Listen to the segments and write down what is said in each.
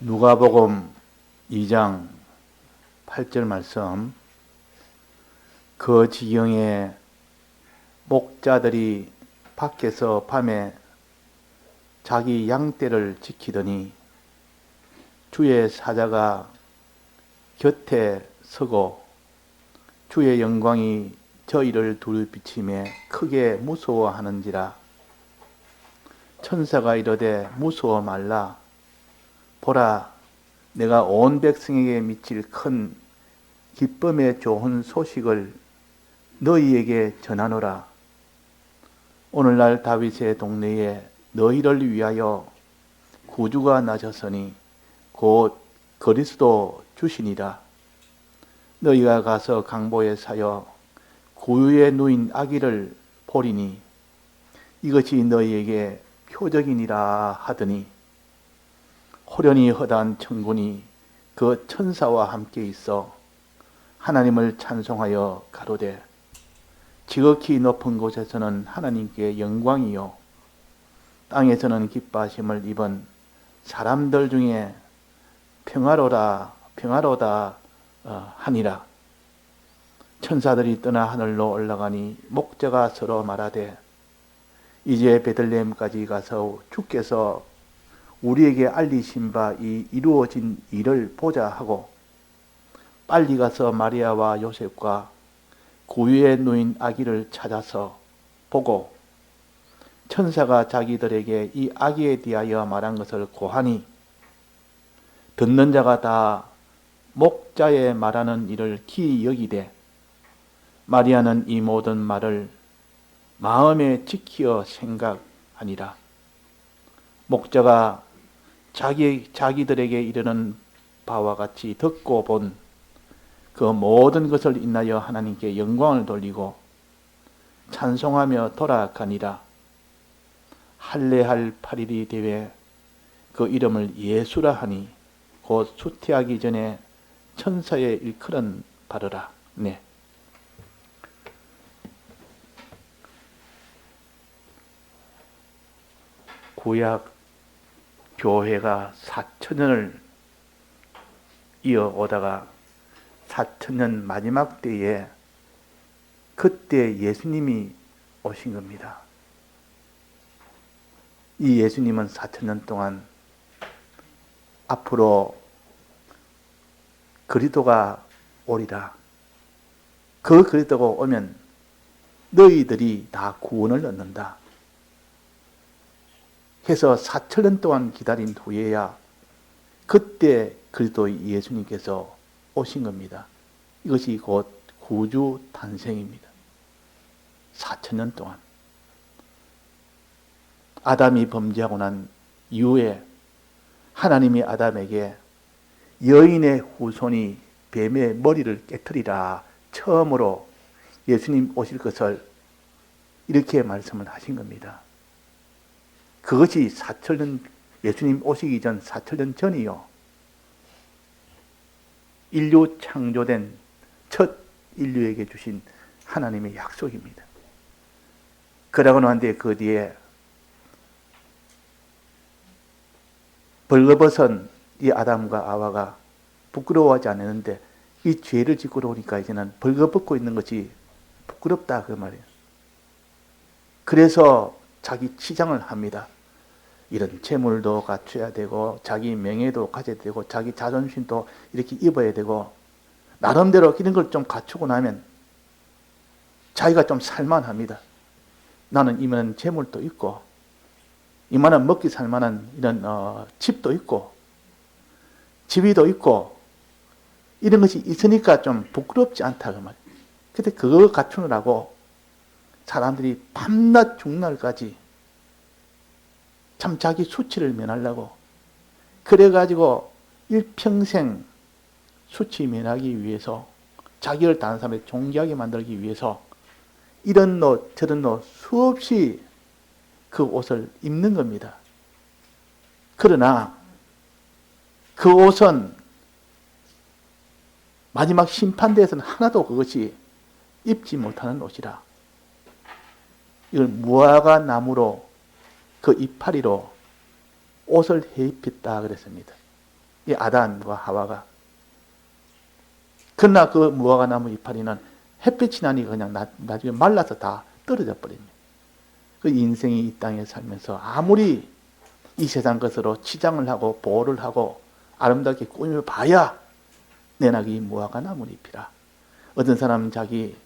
누가복음 2장 8절 말씀. 그 지경에 목자들이 밖에서 밤에 자기 양떼를 지키더니 주의 사자가 곁에 서고 주의 영광이 저희를 둘비치며 크게 무서워하는지라. 천사가 이르되 무서워 말라. 보라, 내가 온 백성에게 미칠 큰 기쁨의 좋은 소식을 너희에게 전하노라. 오늘날 다윗의 동네에 너희를 위하여 구주가 나셨으니 곧 그리스도 주시니라. 너희가 가서 강보에 사여 구유에 누인 아기를 보리니 이것이 너희에게 표적이니라 하더니 호련히 허다한 천군이 그 천사와 함께 있어 하나님을 찬송하여 가로되 지극히 높은 곳에서는 하나님께 영광이요 땅에서는 기뻐하심을 입은 사람들 중에 평화로다 하니라. 천사들이 떠나 하늘로 올라가니 목자가 서로 말하되 이제 베들레헴까지 가서 주께서 우리에게 알리신 바 이 이루어진 일을 보자 하고 빨리 가서 마리아와 요셉과 구유에 누인 아기를 찾아서 보고 천사가 자기들에게 이 아기에 대하여 말한 것을 고하니 듣는 자가 다 목자의 말하는 일을 기이 여기되 마리아는 이 모든 말을 마음에 지키어 생각하니라. 목자가 자기들에게 이르는 바와 같이 듣고 본 그 모든 것을 인하여 하나님께 영광을 돌리고 찬송하며 돌아가니라. 할례할 8일이 되매 그 이름을 예수라 하니 곧 수태하기 전에 천사의 일컬은 바르라. 네. 구약 교회가 4,000년을 이어오다가 4,000년 마지막 때에 그때 예수님이 오신 겁니다. 이 예수님은 4,000년 동안 앞으로 그리스도가 오리라. 그 그리스도가 오면 너희들이 다 구원을 얻는다. 해서 4,000년 동안 기다린 후에야 그때 그리스도 예수님께서 오신 겁니다. 이것이 곧 구주 탄생입니다. 4,000년 동안. 아담이 범죄하고 난 이후에 하나님이 아담에게 여인의 후손이 뱀의 머리를 깨트리라 처음으로 예수님 오실 것을 이렇게 말씀을 하신 겁니다. 그것이 4,000년, 예수님 오시기 전 4,000년 전이요. 인류 창조된 첫 인류에게 주신 하나님의 약속입니다. 그러고 나는데 그 뒤에 벌거벗은 이 아담과 아와가 부끄러워하지 않았는데 이 죄를 짓고 오니까 이제는 벌거벗고 있는 것이 부끄럽다 그 말이에요. 그래서 자기 치장을 합니다. 이런 재물도 갖춰야 되고 자기 명예도 가져야 되고 자기 자존심도 이렇게 입어야 되고 나름대로 이런 걸 좀 갖추고 나면 자기가 좀 살만합니다. 나는 이만한 재물도 있고 이만한 먹기 살만한 이런 집도 있고 지위도 있고 이런 것이 있으니까 좀 부끄럽지 않다 그 말이에요. 근데 그걸 갖추느라고 사람들이 밤낮 중날까지 참 자기 수치를 면하려고 그래가지고 일평생 수치 면하기 위해서 자기를 다른 사람에 존귀하게 만들기 위해서 이런 옷 저런 옷 수없이 그 옷을 입는 겁니다. 그러나 그 옷은 마지막 심판대에서는 하나도 그것이 입지 못하는 옷이라. 이걸 무화과 나무로 그 이파리로 옷을 해 입혔다 그랬습니다. 이 아담과 하와가. 그러나 그 무화과 나무 이파리는 햇빛이 나니 그냥 나중에 말라서 다 떨어져 버립니다. 그 인생이 이 땅에 살면서 아무리 이 세상 것으로 치장을 하고 보호를 하고 아름답게 꾸며 봐야 내 낙이 무화과 나무 잎이라. 어떤 사람은 자기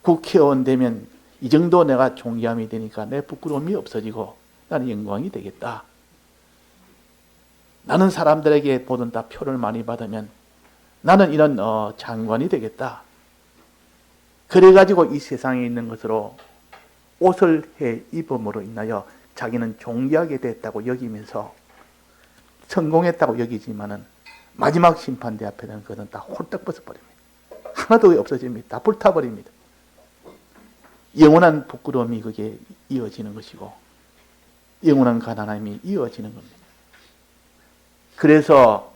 국회의원 되면 이 정도 내가 존귀함이 되니까 내 부끄러움이 없어지고 나는 영광이 되겠다. 나는 사람들에게 보던 다 표를 많이 받으면 나는 이런 장관이 되겠다. 그래가지고 이 세상에 있는 것으로 옷을 해 입음으로 인하여 자기는 존귀하게 됐다고 여기면서 성공했다고 여기지만은 마지막 심판대 앞에는 그것은 다 홀딱 벗어버립니다. 하나도 없어집니다. 다 불타버립니다. 영원한 부끄러움이 그게 이어지는 것이고 영원한 가난함이 이어지는 겁니다. 그래서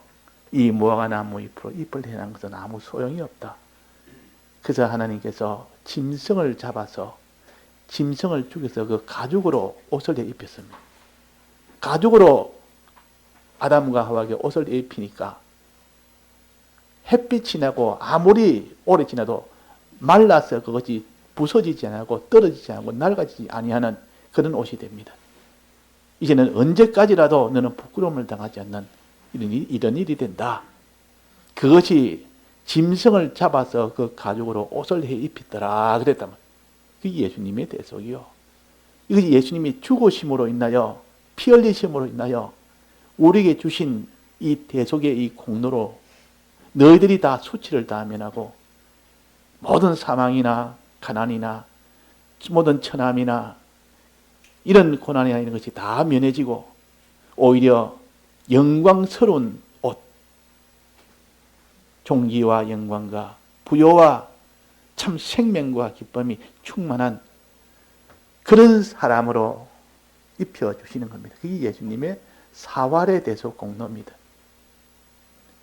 이 무화과 나무 잎으로 잎을 내는 것은 아무 소용이 없다. 그래서 하나님께서 짐승을 잡아서 짐승을 죽여서 그 가죽으로 옷을 입혔습니다. 가죽으로 아담과 하와에게 옷을 입히니까 햇빛이 나고 아무리 오래 지나도 말라서 그것이 부서지지 않고 떨어지지 않고 낡아지지 아니하는 그런 옷이 됩니다. 이제는 언제까지라도 너는 부끄러움을 당하지 않는 이런 일이 된다. 그것이 짐승을 잡아서 그 가죽으로 옷을 해 입히더라 그랬다면 그게 예수님의 대속이요. 이것이 예수님이 죽으심으로 인하여 피 흘리심으로 인하여 우리에게 주신 이 대속의 이 공로로 너희들이 다 수치를 다 면하고 모든 사망이나 가난이나 모든 천함이나 이런 고난이나 이런 것이 다 면해지고 오히려 영광스러운 옷, 존귀와 영광과 부요와 참 생명과 기쁨이 충만한 그런 사람으로 입혀주시는 겁니다. 그게 예수님의 사활의 대속 공로입니다.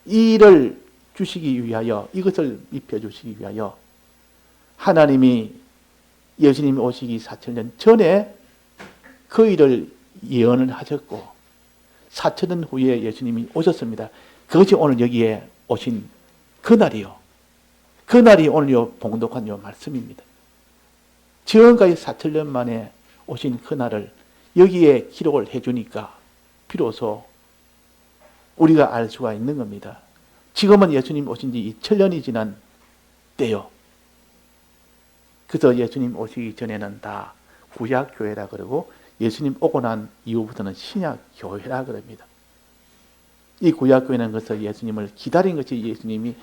이 일을 주시기 위하여, 이것을 입혀주시기 위하여 하나님이 예수님이 오시기 4,000년 전에 그 일을 예언을 하셨고 4,000년 후에 예수님이 오셨습니다. 그것이 오늘 여기에 오신 그날이요. 그날이 오늘 요 봉독한 요 말씀입니다. 지금까지 4,000년 만에 오신 그날을 여기에 기록을 해주니까 비로소 우리가 알 수가 있는 겁니다. 지금은 예수님 오신 지 2,000년이 지난 때요. 그래서 예수님 오시기 전에는 다 구약교회라 그러고 예수님 오고 난 이후부터는 신약교회라 그럽니다. 이 구약교회는 그래서 예수님을 기다린 것이 예수님이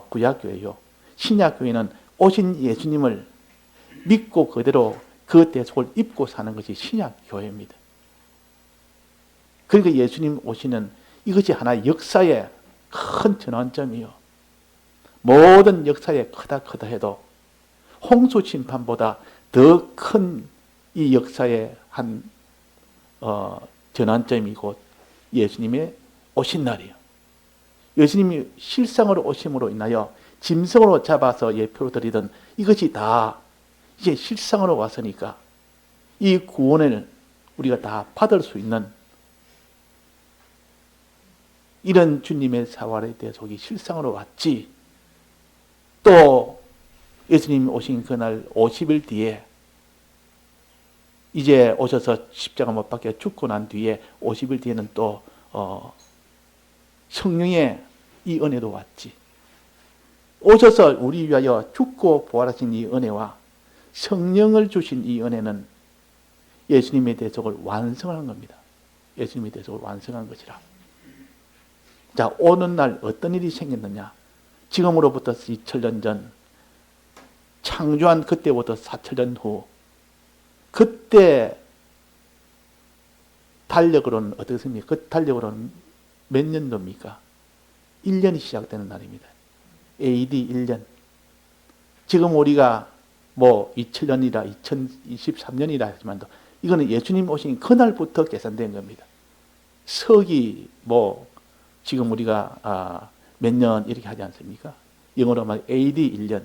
구약교회요. 신약교회는 오신 예수님을 믿고 그대로 그 대속을 입고 사는 것이 신약교회입니다. 그러니까 예수님 오시는 이것이 하나의 역사의 큰 전환점이요. 모든 역사에 크다 해도 홍수 심판보다 더 큰 이 역사의 한 전환점이 곧 예수님의 오신 날이에요. 예수님이 실상으로 오심으로 인하여 짐승으로 잡아서 예표로 드리던 이것이 다 이제 실상으로 왔으니까 이 구원을 우리가 다 받을 수 있는 이런 주님의 사활에 대해서 실상으로 왔지. 또 예수님 오신 그날 50일 뒤에 이제 오셔서 십자가 못 박혀 죽고 난 뒤에 50일 뒤에는 또 성령의 이 은혜도 왔지. 오셔서 우리 위하여 죽고 부활하신 이 은혜와 성령을 주신 이 은혜는 예수님의 대속을 완성한 겁니다. 예수님의 대속을 완성한 것이라. 자, 오는 날 어떤 일이 생겼느냐? 지금으로부터 2,000년 전 창조한 그때부터 4,000년 후 그때 달력으로는 어떻습니까? 그 달력으로는 몇 년도입니까? 1년이 시작되는 날입니다. AD 1년. 지금 우리가 뭐 2000년이라 2023년이라 하지만 이거는 예수님 오신 그날부터 계산된 겁니다. 서기 뭐 지금 우리가 몇 년 이렇게 하지 않습니까? 영어로 말하면 AD 1년.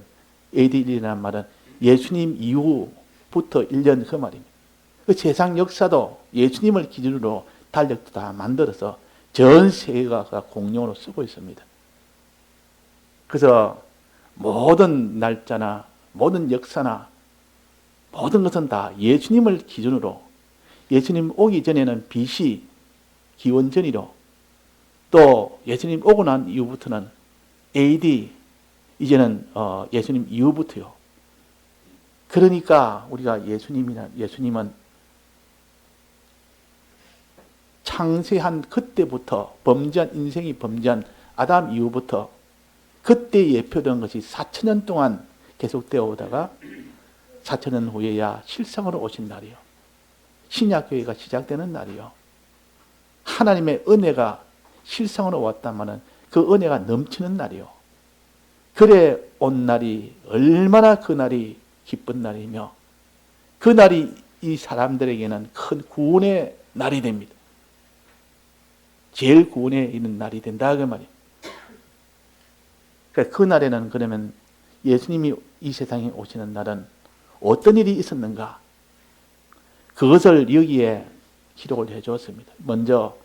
AD 1년이라는 말은 예수님 이후부터 1년 그 말입니다. 그 세상 역사도 예수님을 기준으로 달력도 다 만들어서 전 세계가 공용어로 쓰고 있습니다. 그래서 모든 날짜나 모든 역사나 모든 것은 다 예수님을 기준으로, 예수님 오기 전에는 BC 기원전이로, 또 예수님 오고 난 이후부터는 AD, 이제는 예수님 이후부터요. 그러니까 우리가 예수님은 창세한 그때부터 인생이 범죄한 아담 이후부터 그때 예표된 것이 4,000년 동안 계속되어 오다가 4,000년 후에야 실상으로 오신 날이요. 신약교회가 시작되는 날이요. 하나님의 은혜가 실상으로 왔다마는 그 은혜가 넘치는 날이요. 그래 온 날이 얼마나 그 날이 기쁜 날이며 그 날이 이 사람들에게는 큰 구원의 날이 됩니다. 제일 구원에 있는 날이 된다 그 말이에요. 그러니까 그 날에는 그러면 예수님이 이 세상에 오시는 날은 어떤 일이 있었는가? 그것을 여기에 기록을 해주었습니다. 먼저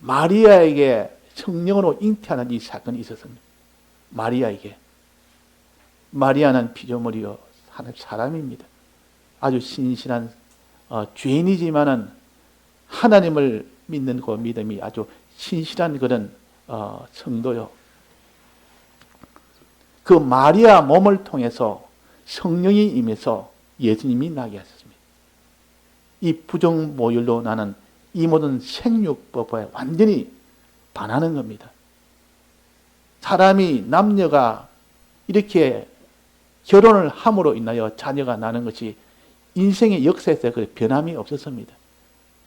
마리아에게 성령으로 잉태하는 이 사건이 있었습니다. 마리아에게. 마리아는 피조물이요 사람입니다. 아주 신실한 죄인이지만은 하나님을 믿는 그 믿음이 아주 신실한 그런 성도요. 그 마리아 몸을 통해서 성령이 임해서 예수님이 나게 하셨습니다. 이 부정모율로 나는 이 모든 생육법에 완전히 반하는 겁니다. 사람이 남녀가 이렇게 결혼을 함으로 인하여 자녀가 나는 것이 인생의 역사에서 그 변함이 없었습니다.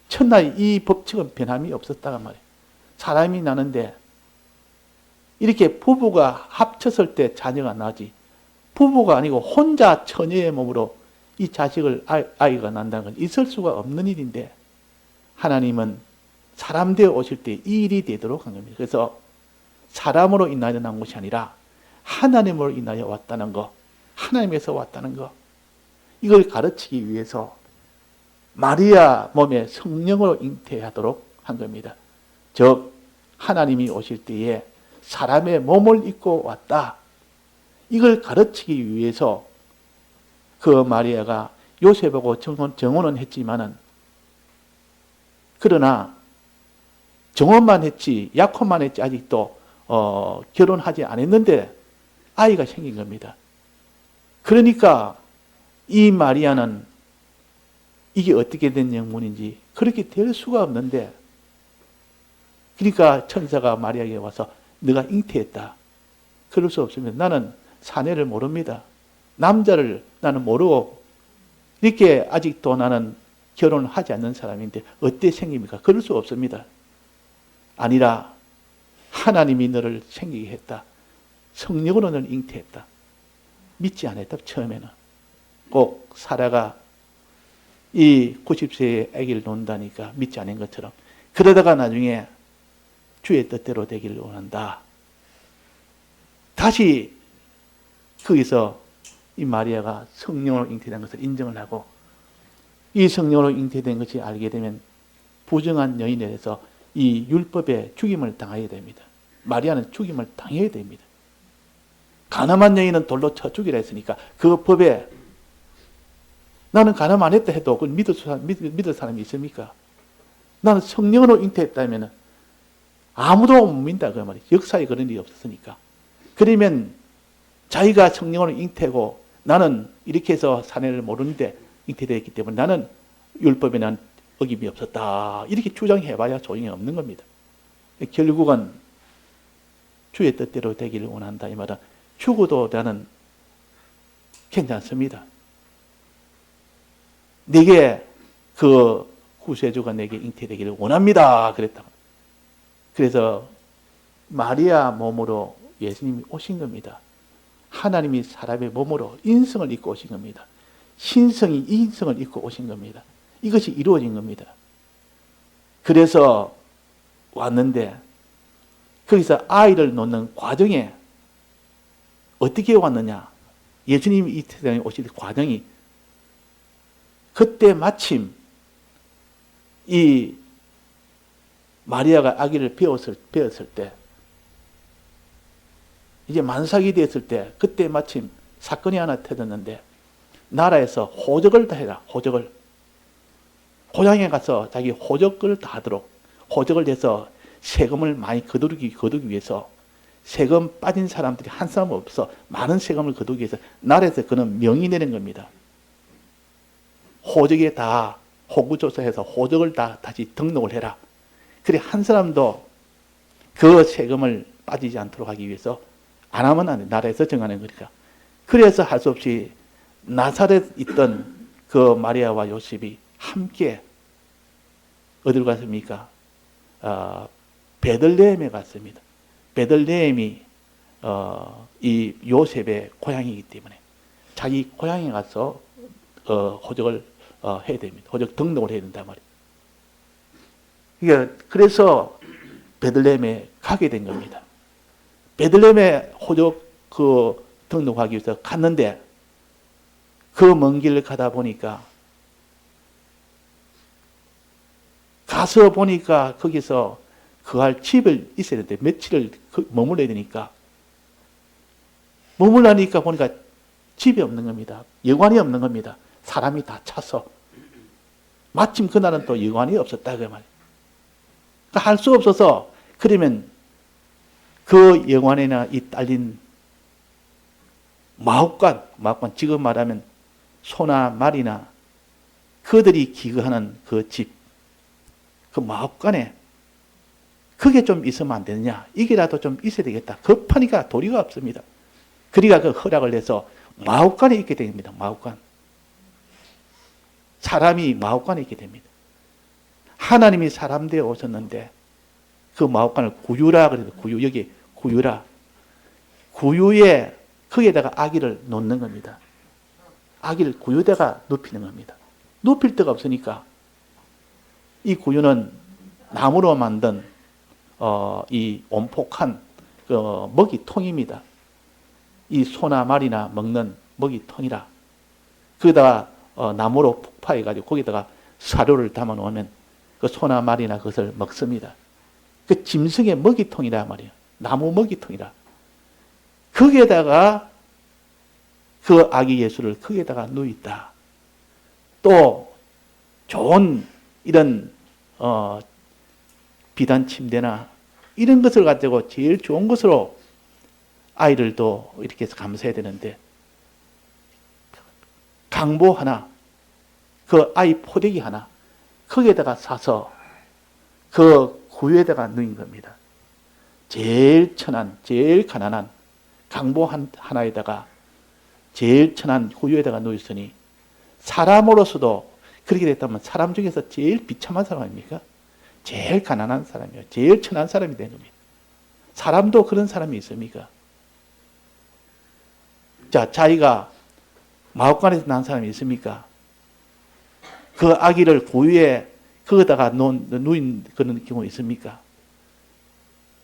첫날 이 법칙은 변함이 없었다가 말이에요. 사람이 나는데 이렇게 부부가 합쳤을 때 자녀가 나지 부부가 아니고 혼자 처녀의 몸으로 이 자식을 아이가 난다는 건 있을 수가 없는 일인데 하나님은 사람 되어 오실 때 이 일이 되도록 한 겁니다. 그래서 사람으로 인하여 난 것이 아니라 하나님으로 인하여 왔다는 거, 하나님에서 왔다는 거, 이걸 가르치기 위해서 마리아 몸에 성령으로 잉태하도록 한 겁니다. 즉 하나님이 오실 때에 사람의 몸을 입고 왔다. 이걸 가르치기 위해서 그 마리아가 요셉하고 정혼은 했지만은 그러나 정혼만 했지 약혼만 했지 아직도 결혼하지 않았는데 아이가 생긴 겁니다. 그러니까 이 마리아는 이게 어떻게 된 영문인지 그렇게 될 수가 없는데 그러니까 천사가 마리아에게 와서 네가 잉태했다. 그럴 수 없습니다. 나는 사내를 모릅니다. 남자를 나는 모르고 이렇게 아직도 나는 결혼을 하지 않는 사람인데 어떻게 생깁니까? 그럴 수 없습니다. 아니라 하나님이 너를 생기게 했다. 성령으로 너를 잉태했다. 믿지 않았다. 처음에는. 꼭 사라가 이 90세의 아기를 낳는다니까 믿지 않은 것처럼 그러다가 나중에 주의 뜻대로 되기를 원한다. 다시 거기서 이 마리아가 성령으로 잉태된 것을 인정을 하고 이 성령으로 잉태된 것이 알게 되면 부정한 여인에 대해서 이 율법에 죽임을 당하게 됩니다. 마리아는 죽임을 당해야 됩니다. 간음한 여인은 돌로 쳐 죽이라 했으니까 그 법에 나는 간음 안 했다 해도 그걸 믿을 사람이 있습니까? 나는 성령으로 잉태했다면 아무도 못 믿는다 그 말이에요. 역사에 그런 일이 없었으니까. 그러면 자기가 성령으로 잉태고 나는 이렇게 해서 사내를 모르는데 잉태되었기 때문에 나는 율법에는 어김이 없었다. 이렇게 주장해봐야 소용이 없는 겁니다. 결국은 주의 뜻대로 되기를 원한다. 이 말은 죽어도 나는 괜찮습니다. 내게 그 구세주가 내게 잉태되기를 원합니다. 그랬다. 그래서 마리아 몸으로 예수님이 오신 겁니다. 하나님이 사람의 몸으로 인성을 입고 오신 겁니다. 신성이 인성을 입고 오신 겁니다. 이것이 이루어진 겁니다. 그래서 왔는데 거기서 아이를 놓는 과정에 어떻게 왔느냐? 예수님이 이 세상에 오실 과정이 그때 마침 이 마리아가 아기를 배웠을 때, 이제 만삭이 됐을 때, 그때 마침 사건이 하나 터졌는데, 나라에서 호적을 다 해라, 호적을. 고향에 가서 자기 호적을 다 하도록, 호적을 내서 세금을 많이 거두기 위해서, 세금 빠진 사람들이 한 사람 없어 많은 세금을 거두기 위해서 나라에서 그는 명의 내는 겁니다. 호적에 다 호구조사해서 호적을 다 다시 등록을 해라. 그래 한 사람도 그 세금을 빠지지 않도록 하기 위해서 안 하면 안 돼. 나라에서 정하는 거니까. 그래서 할 수 없이 나사렛 있던 그 마리아와 요셉이 함께 어디로 갔습니까? 베들레헴에 갔습니다. 베들레헴이 이 요셉의 고향이기 때문에 자기 고향에 가서 호적을 해야 됩니다. 호적 등록을 해야 된단 말이에요. 그래서 베들레헴에 가게 된 겁니다. 베들레헴에 호적 등록하기 위해서 갔는데 그 먼 길을 가다 보니까 가서 보니까 거기서 그할 집을 있어야 되는데 며칠을 머물러야 되니까 머물라니까 보니까 집이 없는 겁니다. 여관이 없는 겁니다. 사람이 다 차서 마침 그날은 또 여관이 없었다 그 말이에요. 그러니까 할 수 없어서 그러면 그 여관에나 이 딸린 마혹간 지금 말하면 소나 말이나 그들이 기거하는 그 집, 그 마혹간에 그게 좀 있으면 안 되느냐? 이게라도 좀 있어야 되겠다. 급하니까 도리가 없습니다. 그리가 그 허락을 내서 마혹간에 있게 됩니다. 마혹간. 사람이 마혹간에 있게 됩니다. 하나님이 사람 되어 오셨는데 그 마혹간을 구유라 그래서 구유, 여기 구유라. 구유에 거기에다가 아기를 놓는 겁니다. 아기를 구유에다가 눕히는 겁니다. 눕힐 데가 없으니까 이 구유는 나무로 만든 이 온폭한 먹이통입니다. 이 소나 말이나 먹는 먹이통이라. 거기다가 나무로 폭파해가지고 거기다가 사료를 담아 놓으면 그 소나 말이나 그것을 먹습니다. 그 짐승의 먹이통이라 말이에요. 나무 먹이통이라. 거기에다가 그 아기 예수를 거기에다가 누있다. 또 좋은 이런 비단 침대나 이런 것을 가지고 제일 좋은 것으로 아이를 또 이렇게 해서 감싸야 되는데 강보 하나, 그 아이 포대기 하나 거기에다가 사서 그 구유에다가 누인 겁니다. 제일 천한, 제일 가난한 강보 하나에다가 제일 천한 구유에다가 누였으니 사람으로서도 그렇게 됐다면 사람 중에서 제일 비참한 사람 아닙니까? 제일 가난한 사람이요. 제일 천한 사람이 된 겁니다. 사람도 그런 사람이 있습니까? 자, 자기가 마혹간에서 난 사람이 있습니까? 그 아기를 구유에 거기다가 누인 그런 경우 있습니까?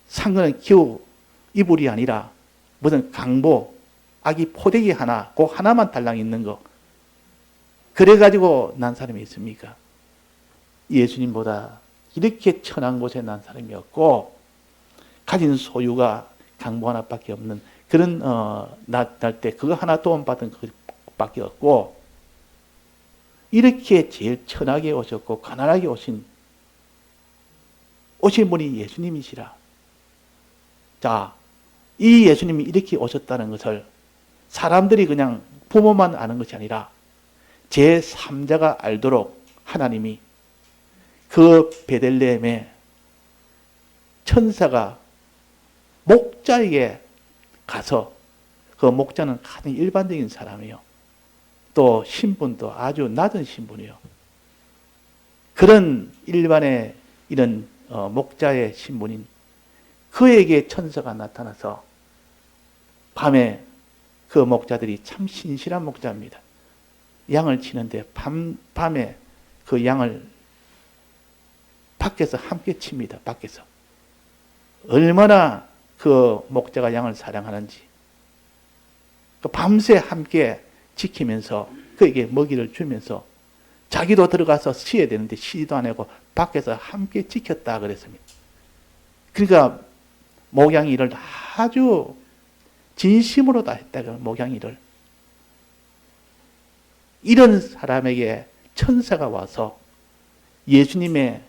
상거는 기우 이불이 아니라 무슨 강보, 아기 포대기 하나, 그 하나만 달랑 있는 거. 그래가지고 난 사람이 있습니까? 예수님보다 이렇게 천한 곳에 난 사람이 없고, 가진 소유가 강보 하나밖에 없는 그런, 날 때 그거 하나 도움받은 그밖에 없고, 이렇게 제일 천하게 오셨고, 가난하게 오신 분이 예수님이시라. 자, 이 예수님이 이렇게 오셨다는 것을 사람들이 그냥 부모만 아는 것이 아니라 제3자가 알도록 하나님이 그 베들레헴에 천사가 목자에게 가서 그 목자는 가장 일반적인 사람이에요. 또 신분도 아주 낮은 신분이에요. 그런 일반의 이런 목자의 신분인 그에게 천사가 나타나서 밤에 그 목자들이 참 신실한 목자입니다. 양을 치는데 밤에 그 양을 밖에서 함께 칩니다. 밖에서. 얼마나 그 목자가 양을 사랑하는지. 밤새 함께 지키면서 그에게 먹이를 주면서 자기도 들어가서 쉬어야 되는데 쉬지도 안 하고 밖에서 함께 지켰다 그랬습니다. 그러니까 목양 일을 아주 진심으로 다 했다. 목양 일을. 이런 사람에게 천사가 와서 예수님의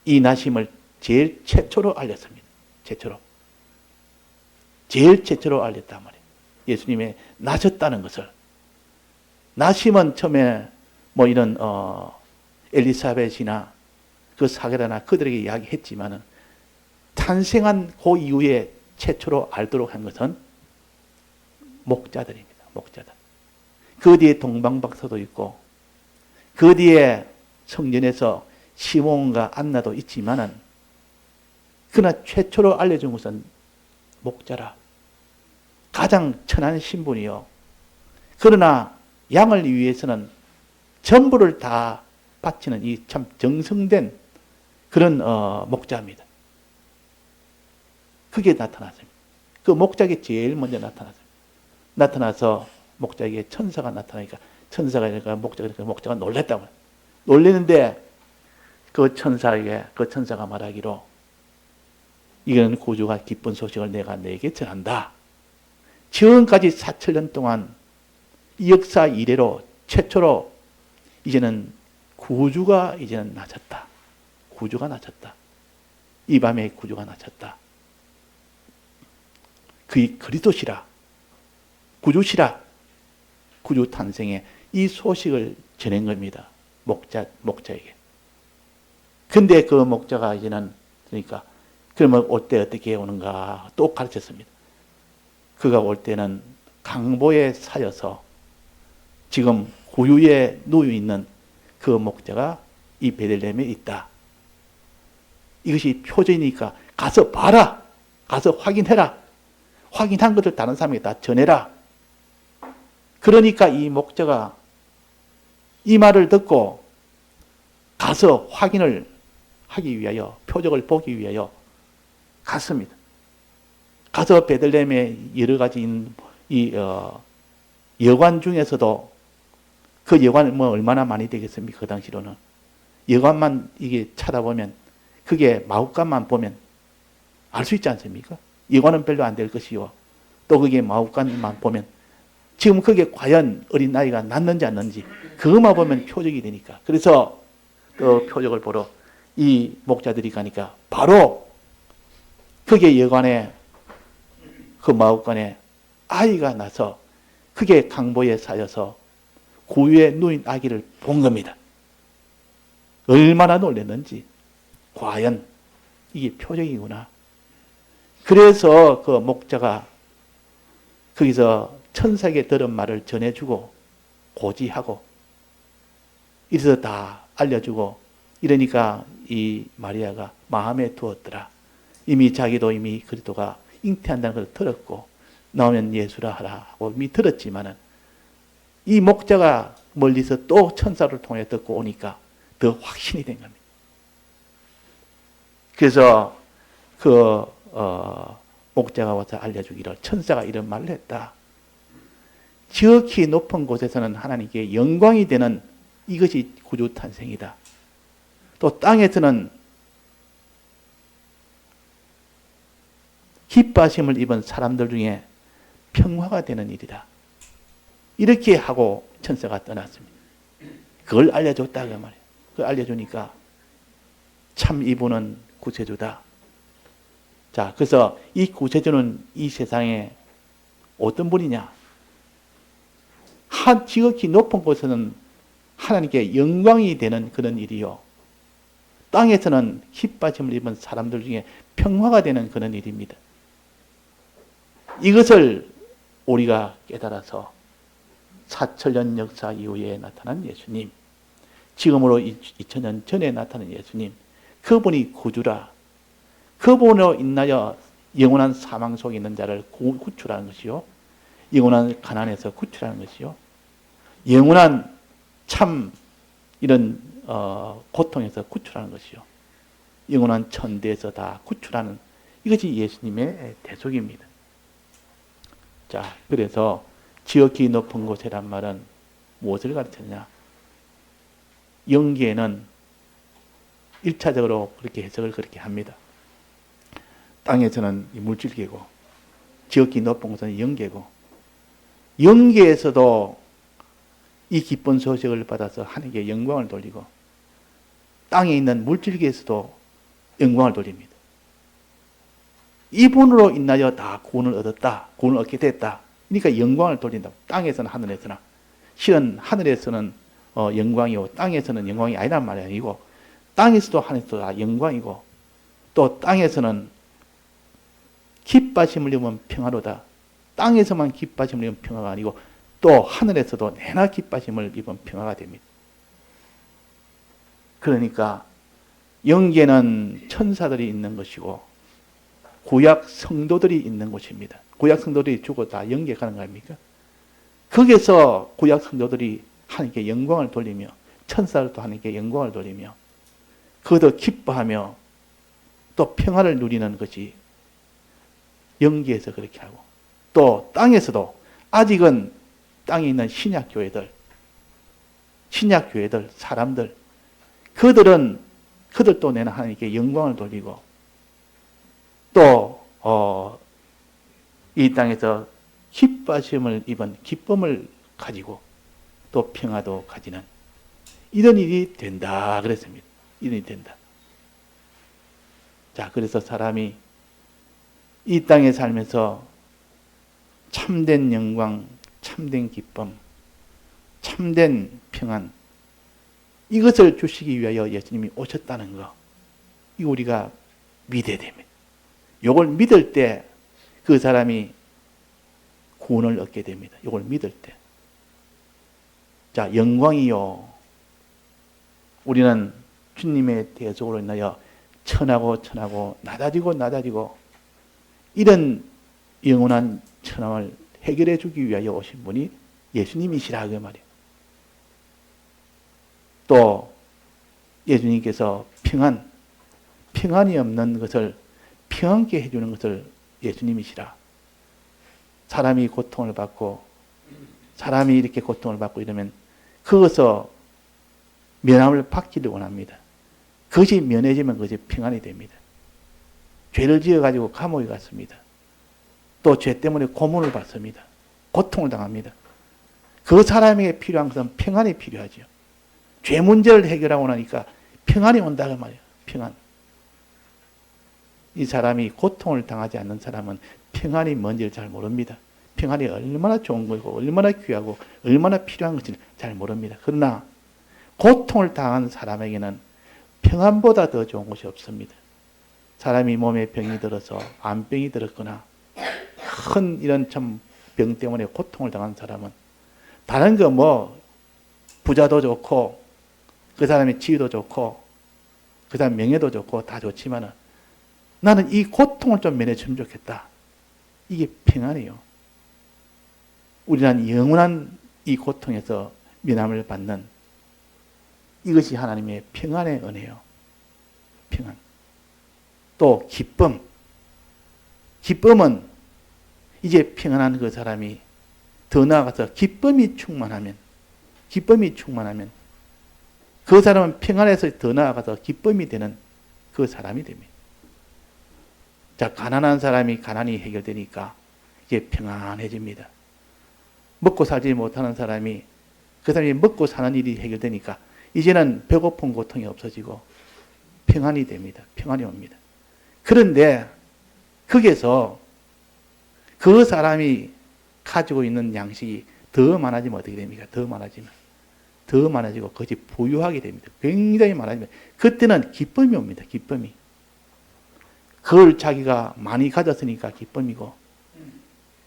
이 나심을 제일 최초로 알렸습니다. 최초로. 제일 최초로 알렸단 말이에요. 예수님의 나셨다는 것을. 나심은 처음에 뭐 이런 엘리사벳이나 그 사게라나 그들에게 이야기했지만은 탄생한 그 이후에 최초로 알도록 한 것은 목자들입니다. 목자들. 그 뒤에 동방박사도 있고 그 뒤에 성전에서 시몬과 안나도 있지만은 그러나 최초로 알려준 것은 목자라. 가장 천한 신분이요. 그러나 양을 위해서는 전부를 다 바치는 이 참 정성된 그런 목자입니다. 그게 나타났습니다. 그 목자에게 제일 먼저 나타났습니다. 나타나서 목자에게 천사가 나타나니까 천사가 이러니까 목자가 놀랬다고. 놀랬는데 그 천사가 말하기로 이건 구주가 기쁜 소식을 내가 너에게 전한다. 지금까지 4,000년 동안 이 역사 이래로 최초로 이제는 구주가 이제는 나셨다. 구주가 나셨다. 이 밤에 구주가 나셨다. 그의 그리스도시라. 구주시라. 구주 탄생의 이 소식을 전한 겁니다. 목자에게. 근데 그 목자가 이제는 그러니까 그러면 올 때 어떻게 오는가 또 가르쳤습니다. 그가 올 때는 강보에 사여서 지금 구유에 누워 있는 그 목자가 이 베들레헴에 있다. 이것이 표적이니까 가서 봐라. 가서 확인해라. 확인한 것을 다른 사람에게 다 전해라. 그러니까 이 목자가 이 말을 듣고 가서 확인을 하기 위하여 표적을 보기 위하여 갔습니다. 가서 베들레헴에 여러 가지 이 여관 중에서도 그 여관 뭐 얼마나 많이 되겠습니까? 그 당시로는 여관만 이게 찾아보면 그게 마구간만 보면 알 수 있지 않습니까? 여관은 별로 안 될 것이요. 또 그게 마구간만 보면 지금 그게 과연 어린아이가 낳는지 안 낳는지 그것만 보면 표적이 되니까. 그래서 그 표적을 보러 이 목자들이 가니까 바로 그게 여관에 그 마구간에 아이가 나서 그게 강보에 쌓여서 구유에 누인 아기를 본 겁니다. 얼마나 놀랐는지. 과연 이게 표적이구나. 그래서 그 목자가 거기서 천사에게 들은 말을 전해주고 고지하고 이래서 다 알려주고 이러니까 이 마리아가 마음에 두었더라. 이미 자기도 이미 그리스도가 잉태한다는 것을 들었고 나오면 예수라 하라 하고 이미 들었지만은 이 목자가 멀리서 또 천사를 통해 듣고 오니까 더 확신이 된 겁니다. 그래서 그 목자가 와서 알려주기를 천사가 이런 말을 했다. 지극히 높은 곳에서는 하나님께 영광이 되는 이것이 구주 탄생이다. 또 땅에서는 기뻐하심을 입은 사람들 중에 평화가 되는 일이다. 이렇게 하고 천사가 떠났습니다. 그걸 알려줬다 그 말이에요. 그걸 알려주니까 참 이분은 구세주다. 자, 그래서 이 구세주는 이 세상에 어떤 분이냐? 지극히 높은 곳에서는 하나님께 영광이 되는 그런 일이요. 땅에서는 기뻐하심을 입은 사람들 중에 평화가 되는 그런 일입니다. 이것을 우리가 깨달아서 4,000년 역사 이후에 나타난 예수님, 지금으로 2000년 전에 나타난 예수님, 그분이 구주라. 그분으로 인하여 영원한 사망 속에 있는 자를 구출하는 것이요. 영원한 가난에서 구출하는 것이요. 영원한 참 이런 고통에서 구출하는 것이요. 영원한 천대에서 다 구출하는 이것이 예수님의 대속입니다. 자, 그래서 지극히 높은 곳이란 말은 무엇을 가르치느냐? 영계에는 1차적으로 그렇게 해석을 그렇게 합니다. 땅에서는 물질계고 지극히 높은 곳은 영계고 영계에서도 이 기쁜 소식을 받아서 하나님께 영광을 돌리고 땅에 있는 물질계에서도 영광을 돌립니다. 이분으로 인하여 다 구원을 얻었다. 구원을 얻게 됐다. 그러니까 영광을 돌린다. 땅에서는 하늘에서나. 실은 하늘에서는 영광이고 땅에서는 영광이 아니란 말이 아니고 땅에서도 하늘에서도 다 영광이고 또 땅에서는 기뻐하심을 입으면 평화로다. 땅에서만 기뻐하심을 입으면 평화가 아니고 또 하늘에서도 내나 기뻐하심을 입으면 평화가 됩니다. 그러니까 영계는 천사들이 있는 것이고 구약 성도들이 있는 곳입니다. 구약 성도들이 죽어 다 영계 가는 거 아닙니까? 거기서 구약 성도들이 하나님께 영광을 돌리며 천사들도 하나님께 영광을 돌리며 그것도 기뻐하며 또 평화를 누리는 것이 영계에서 그렇게 하고 또 땅에서도 아직은 땅에 있는 신약교회들 사람들 그들도 내는 하나님께 영광을 돌리고 또 이 땅에서 기뻐하심을 입은 기쁨을 가지고 또 평화도 가지는 이런 일이 된다 그랬습니다. 이런 일이 된다. 자, 그래서 사람이 이 땅에 살면서 참된 영광, 참된 기쁨, 참된 평안 이것을 주시기 위하여 예수님이 오셨다는 거 이거 우리가 믿어야 됩니다. 이걸 믿을 때 그 사람이 구원을 얻게 됩니다. 이걸 믿을 때. 자, 영광이요. 우리는 주님의 대속으로 인하여 천하고 낮아지고 이런 영원한 천함을 해결해 주기 위하여 오신 분이 예수님이시라 그 말이에요. 또 예수님께서 평안이 없는 것을 평안케 해주는 것을 예수님이시라. 사람이 고통을 받고 사람이 이렇게 고통을 받고 이러면 그것을 면함을 받기를 원합니다. 그것이 면해지면 그것이 평안이 됩니다. 죄를 지어가지고 감옥에 갔습니다. 또 죄 때문에 고문을 받습니다. 고통을 당합니다. 그 사람에게 필요한 것은 평안이 필요하죠. 죄 문제를 해결하고 나니까 평안이 온다 그 말이에요. 평안. 이 사람이 고통을 당하지 않는 사람은 평안이 뭔지를 잘 모릅니다. 평안이 얼마나 좋은 거고 얼마나 귀하고 얼마나 필요한 것인지 잘 모릅니다. 그러나 고통을 당한 사람에게는 평안보다 더 좋은 것이 없습니다. 사람이 몸에 병이 들어서 암병이 들었거나 큰 이런 참 병 때문에 고통을 당한 사람은 다른 거 뭐 부자도 좋고 그 사람의 지위도 좋고 그 사람 명예도 좋고 다 좋지만은 나는 이 고통을 좀 면해주면 좋겠다. 이게 평안이에요. 우리는 영원한 이 고통에서 면함을 받는 이것이 하나님의 평안의 은혜요. 평안. 또 기쁨. 기쁨은 이제 평안한 그 사람이 더 나아가서 기쁨이 충만하면 그 사람은 평안에서 더 나아가서 기쁨이 되는 그 사람이 됩니다. 자, 가난한 사람이 가난이 해결되니까 이제 평안해집니다. 먹고 살지 못하는 사람이 그 사람이 먹고 사는 일이 해결되니까 이제는 배고픈 고통이 없어지고 평안이 됩니다. 평안이 옵니다. 그런데 거기에서 그 사람이 가지고 있는 양식이 더 많아지면 어떻게 됩니까? 더 많아지고 그것이 부유하게 됩니다. 굉장히 많아지면 그때는 기쁨이 옵니다. 기쁨이. 그걸 자기가 많이 가졌으니까 기쁨이고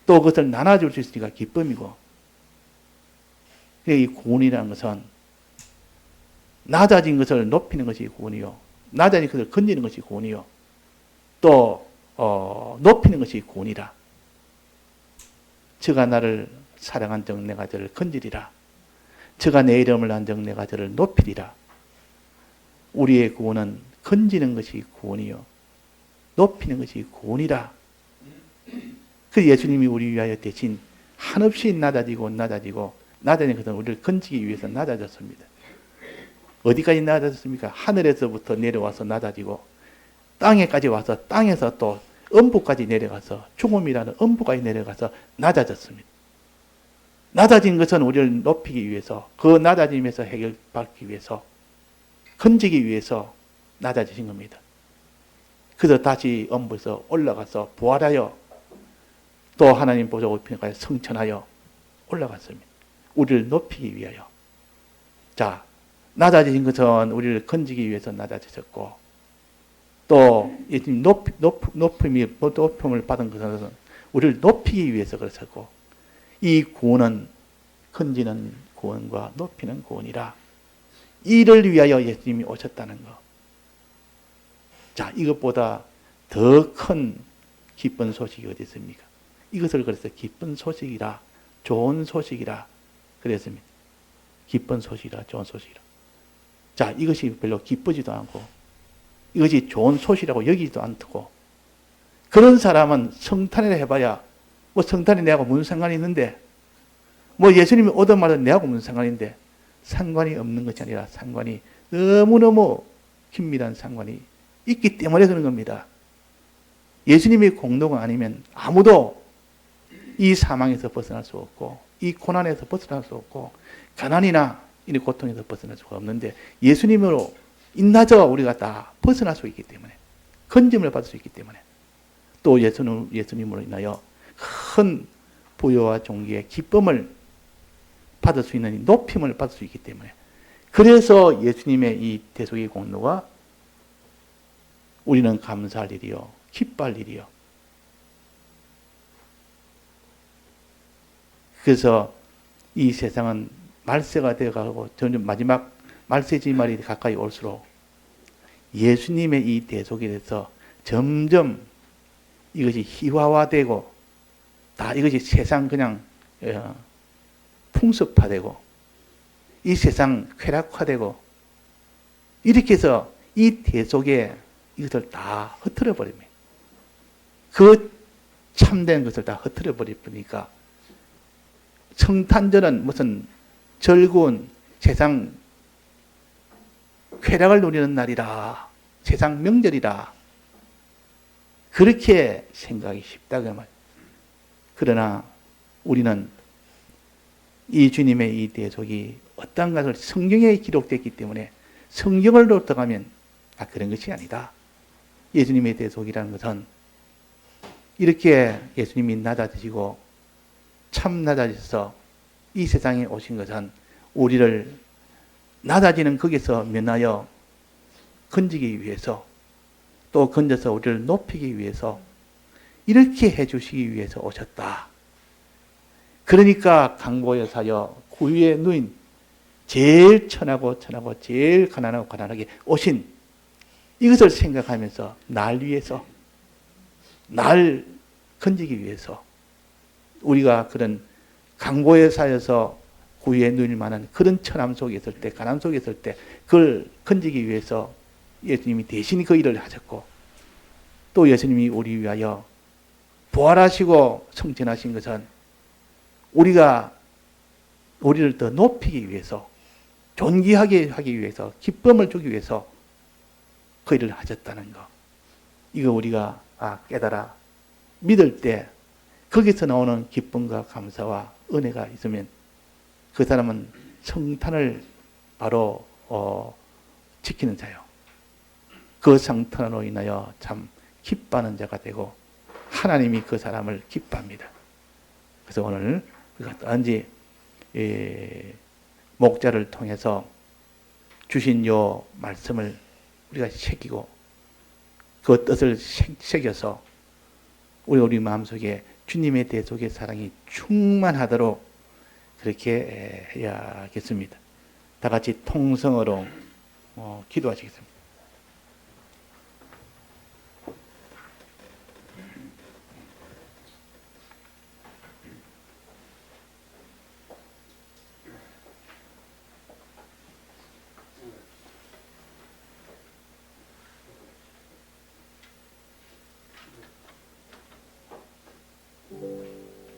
또 그것을 나눠줄 수 있으니까 기쁨이고 이 구원이라는 것은 낮아진 것을 높이는 것이 구원이요. 낮아진 것을 건지는 것이 구원이요. 또 높이는 것이 구원이라. 저가 나를 사랑한 적 내가 저를 건지리라. 저가 내 이름을 난 적 내가 저를 높이리라. 우리의 구원은 건지는 것이 구원이요. 높이는 것이 구원이라. 그 예수님이 우리 위하여 대신 한없이 낮아진 것은 우리를 건지기 위해서 낮아졌습니다. 어디까지 낮아졌습니까? 하늘에서부터 내려와서 낮아지고 땅에까지 와서 땅에서 또 음부까지 내려가서 죽음이라는 음부까지 내려가서 낮아졌습니다. 낮아진 것은 우리를 높이기 위해서, 그 낮아짐에서 해결받기 위해서, 건지기 위해서 낮아지신 겁니다. 그래서 다시 음부에서 올라가서 부활하여 또 하나님 보좌 우편까지 성천하여 올라갔습니다. 우리를 높이기 위하여. 자, 낮아진 것은 우리를 건지기 위해서 낮아지셨고, 또 높임을 받은 것은 우리를 높이기 위해서 그러셨고, 이 구원은 건지는 구원과 높이는 구원이라 이를 위하여 예수님이 오셨다는 것. 자, 이것보다 더 큰 기쁜 소식이 어디 있습니까? 이것을 그래서 기쁜 소식이라, 좋은 소식이라 그랬습니다. 기쁜 소식이라, 좋은 소식이라. 자, 이것이 별로 기쁘지도 않고 이것이 좋은 소식이라고 여기지도 않고, 그런 사람은 성탄이라 해봐야 뭐 성탄이 내하고 무슨 상관이 있는데, 뭐 예수님이 오던 말은 내하고 무슨 상관인데, 상관이 없는 것이 아니라 상관이 너무너무 긴밀한 상관이 있기 때문에 그런 겁니다. 예수님의 공로가 아니면 아무도 이 사망에서 벗어날 수 없고, 이 고난에서 벗어날 수 없고, 가난이나 이 고통에서 벗어날 수가 없는데, 예수님으로 인하여 우리가 다 벗어날 수 있기 때문에, 건짐을 받을 수 있기 때문에, 또 예수님으로 인하여 큰 부여와 존귀의 기쁨을 받을 수 있는, 높임을 받을 수 있기 때문에, 그래서 예수님의 이 대속의 공로가 우리는 감사할 일이요, 기뻐할 일이요. 그래서 이 세상은 말세가 되어가고 점점 마지막 말세지말이 가까이 올수록 예수님의 이 대속에 대해서 점점 이것이 희화화되고, 다 이것이 세상 그냥 풍습화되고, 이 세상 쾌락화되고, 이렇게 해서 이 대속에 이것을 다 흩어져 버립니다. 그 참된 것을 다 흩어져 버리니까 성탄절은 무슨 즐거운 세상 쾌락을 누리는 날이라, 세상 명절이라, 그렇게 생각이 쉽다 그 말. 그러나 우리는 이 주님의 이 대속이 어떤 것을 성경에 기록됐기 때문에 성경을 들어가면 그런 것이 아니다. 예수님의 대속이라는 것은 이렇게 예수님이 낮아지시고 참 낮아져서 이 세상에 오신 것은 우리를 낮아지는 거기서 면하여 건지기 위해서, 또 건져서 우리를 높이기 위해서, 이렇게 해주시기 위해서 오셨다. 그러니까 강보여사여 구유의 누인, 제일 천하고 제일 가난하고 가난하게 오신 이것을 생각하면서 날 위해서, 날 건지기 위해서, 우리가 그런 강보여사여서 구유의 누일 만한 그런 천함 속에 있을 때, 가난 속에 있을 때 그걸 건지기 위해서 예수님이 대신 그 일을 하셨고, 또 예수님이 우리 위하여 부활하시고 성천하신 것은 우리를 더 높이기 위해서, 존귀하게 하기 위해서, 기쁨을 주기 위해서 그 일을 하셨다는 것. 이거 우리가 깨달아 믿을 때 거기서 나오는 기쁨과 감사와 은혜가 있으면 그 사람은 성탄을 바로 지키는 자요. 그 성탄으로 인하여 참 기뻐하는 자가 되고 하나님이 그 사람을 기뻐합니다. 그래서 오늘 우리가 단지 목자를 통해서 주신 요 말씀을 우리가 새기고 그 뜻을 새겨서 우리 마음속에 주님의 대속의 사랑이 충만하도록 그렇게 해야겠습니다. 다 같이 통성으로 기도하시겠습니다.